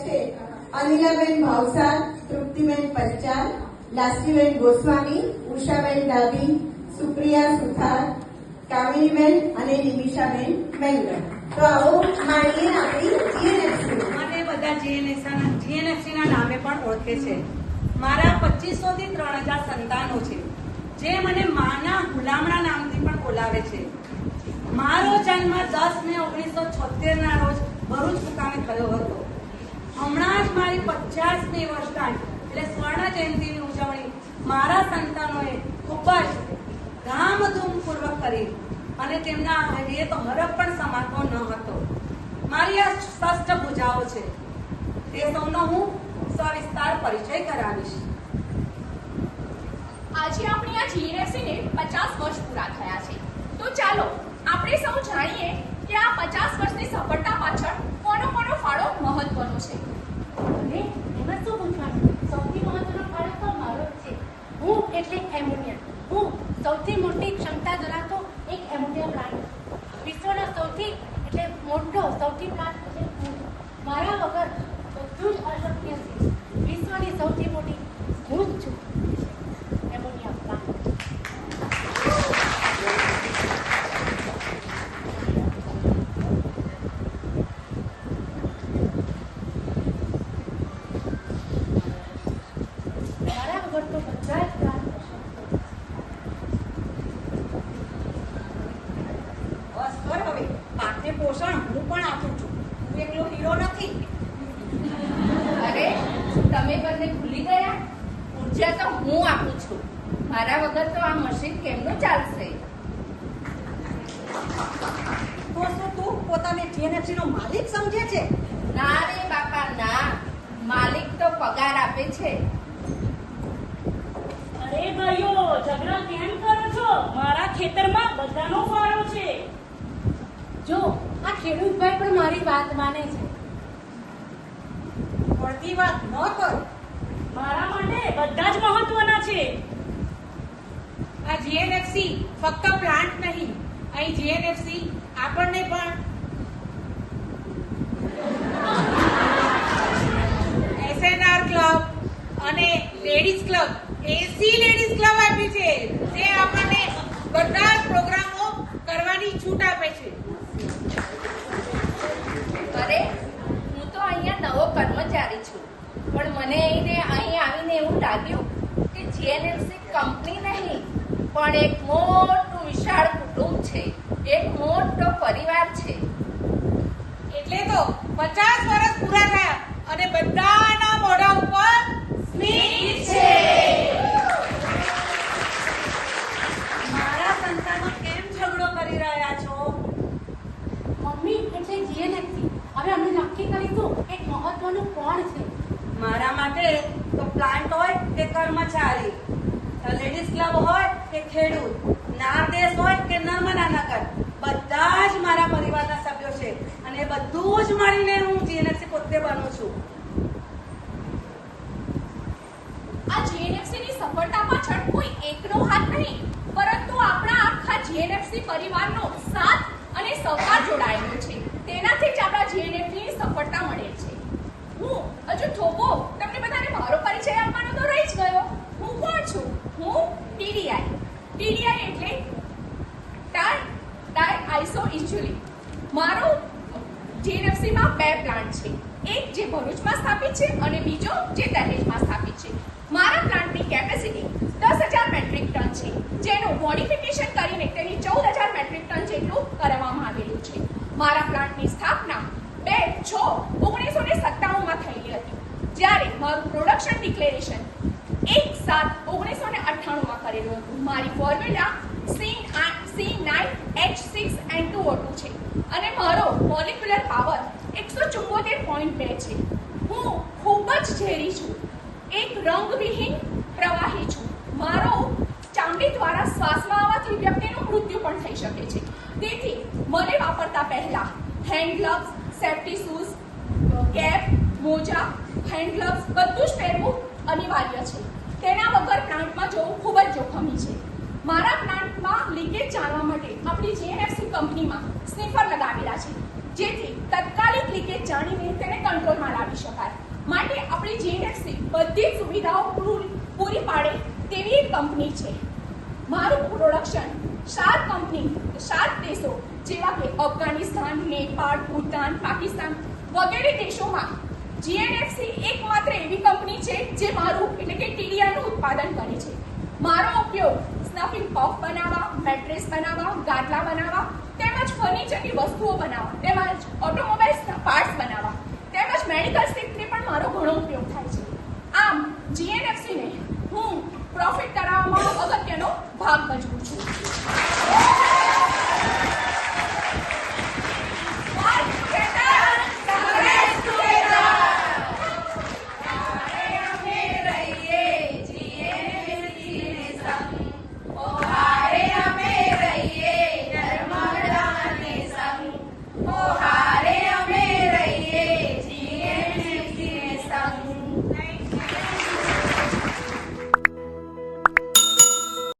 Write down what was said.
છે અનિલાબેન ભાવસાર, તૃપ્તિબેન પંચાલ, લાસરીબેન ગોસ્વામી, ઉષાબેન ડાભી, સુપ્રિયા સુથાર, કામિનીબેન અને નિમિષાબેન મેંગર. તો આવો માણીએ આપણી જીએનએફસી. મને બધા જીએનએફસી ના નામે પણ ઓળખે છે. મારા 2500 થી 3000 સંતાનો છે, જે મને માના ગુલામણા નામથી પણ બોલાવે છે. મારો જન્મ 10 મે 1976 ના રોજ ભરૂચ મુકામે થયો હતો. હમણાં જ મારી 50મી વર્ષગાંઠ એટલે સ્વર્ણ જયંતિની ઉજવણી મારા સંતાનોએ ખૂબ જ ધામધૂમપૂર્વક કરી અને તેમના હૈયે તો હરખ પણ સમાતો ન હતો. મારી આ સ્પષ્ટ ભુજાઓ છે, તે સૌનો હું સવિસ્તાર પરિચય કરાવીશ. આજે આપણી આ જીએનએફસીને 50 વર્ષ પૂરા થયા છે. તો ચાલો આપણે સૌ જાણીએ કે આ 50 વર્ષની સફળતા પાછળ કોનો ફાળો મહત્વનો છે. અને એમાં શું પૂછવાનું? સૌથી મહત્વનો ફાળો તો મારો જ છે. હું એટલે એમોનિયા. હું સૌથી મોટી ક્ષમતા ધરાવતો એક એમોનિયા પ્લાન્ટ, વિશ્વનો સૌથી એટલે મોટો સૌથી પ્લાન્ટ એટલે હું. મારા વગર બધું જ અશક્ય છે. વિશ્વની સૌથી મોટી હું જ છું, એમોનિયા પ્લાન્ટ. પોષણ હું પણ આપું છું. હું એકલો હીરો નથી. અરે તમે બંને ભૂલી ગયા, ઉર્જા તો હું આપું છું. મારા વગર તો આ મશીન કેમનું ચાલશે? તો શું તું પોતાને જીએનએફસી નો માલિક સમજે છે? ના રે બાપા ના, માલિક તો પગાર આપે છે. અરે ભાઈઓ, ઝઘડા કેમ કરો છો? મારા ખેતરમાં બધાનો ફાળો છે. જો આ ખેડૂતભાઈ પણ મારી વાત માને છે. પડતી વાત ન કર. મારા માટે બધા જ મહત્વના છે. આ જીએનએફસી ફક્ત પ્લાન્ટ નહીં, અહીં જીએનએફસી આપણને પણ એસએનઆર ક્લબ અને લેડીઝ ક્લબ, એસી લેડીઝ ક્લબ આપી છે, જે આપણને બધા જ પ્રોગ્રામો કરવાની છૂટ આપે છે. અરે હું તો અહીંયા નવો કર્મચારી છું, પણ મને અહીં આવીને એવું લાગ્યું કે જીએનએફસી કંપની નહીં પણ એક મોટું વિશાળ કુટુંબ છે, એક મોટો પરિવાર છે. એટલે તો 50 વર્ષ પૂરા થયા અને બધાના મોઢા ઉપર સ્મિત છે. મારા સંતાનો કેમ ઝઘડો કરી રહ્યા છો? મમ્મી એટલે જીએનએફસી. હવે અમે નક્કી કરીશું એક મહત્વનું કોણ છે. મારા માટે તો પ્લાન્ટ હોય કે કર્મચારી, લેડીઝ ક્લબ હોય કે ખેડૂત, નારદેશ હોય કે નર્મદા નગર, બધા જ મારા પરિવારના સભ્યો છે અને બધું જ મળીને હું જીએનએફસી પોતે બનું છું. આ જીએનએફસી ની સફળતા પાછળ કોઈ એકનો હાથ નહીં, પરંતુ આપણા આખા જીએનએફસી પરિવારનો સાથ અને સહકાર જોડાયેલો છે. તેનાથી જ આપણા જીએનએફસી ની સફળતા મળે છે. હું હજુ થોભો તમને બધાને મારો પરિચય આપવાનો તો રહી જ ગયો. હું કોણ છું? હું ટીડીઆઈ એટલે ડાયઆઇસોઇન્સ્યુલિન. મારો જીએનએફસી માં 2 પ્લાન્ટ છે, એક જે ભરૂચમાં સ્થાપિત છે અને બીજો જે દહેજમાં સ્થાપિત છે. મારા પ્લાન્ટની કેપેસિટી 10,000 મેટ્રિક ટન છે, જેનું મોડિફિકેશન કરીને તેની 14,000 મેટ્રિક ટન જેટલું કરવામાં આવેલું છે. મારા પ્લાન્ટની સ્થાપના 2/6/1997 માં થયેલી હતી, જ્યારે મારું પ્રોડક્શન ડિક્લેરેશન 1/7/1998 માં કરેલું હતું. મારી ફોર્મ્યુલા C9H6N2O2 છે અને મારો મોલેક્યુલર પાવર 174.2 છે. હું ખૂબ જ ઝેરી છું, એક રંગવિહીન પ્રવાહી છું. મારો ચામડી દ્વારા શ્વાસમાં આવવાથી વ્યક્તિનું મૃત્યુ પણ થઈ શકે છે. તેથી મને વાપરતા પહેલા hand gloves, safety shoes, cap, મોજા, હેન્ડ ગ્લવ્સ બધું જ પહેરવું અનિવાર્ય છે. તેના વગર પ્લાન્ટમાં જવું ખૂબ જ જોખમી છે. મારા પ્લાન્ટમાં લીકેજ જાણવા માટે આપણી જીએનએફસી કંપનીમાં સ્નિફર લગાવેલા છે, જેથી તત્કાલિક લીકેજ જાણીને તેને કંટ્રોલમાં લાવી શકાય. બધી જ સુવિધાઓ પૂરી પાડે તેવી એક કંપની છે. મારું પ્રોડક્શન 7 દેશો જેવા કે અફઘાનિસ્તાન, નેપાળ, ભૂટાન, પાકિસ્તાન વગેરે દેશોમાં જીએનએફસી એકમાત્ર એવી કંપની છે જે મારું એટલે કે ટીડીઆઈનું ઉત્પાદન કરે છે. મારો ઉપયોગ સ્નફિંગ પફ બનાવવા, મેટ્રેસ બનાવવા, ગાદલા બનાવવા તેમજ ફર્નિચરની વસ્તુઓ બનાવવા તેમજ ઓટોમોબાઈલ્સના પાર્ટ્સ બનાવવા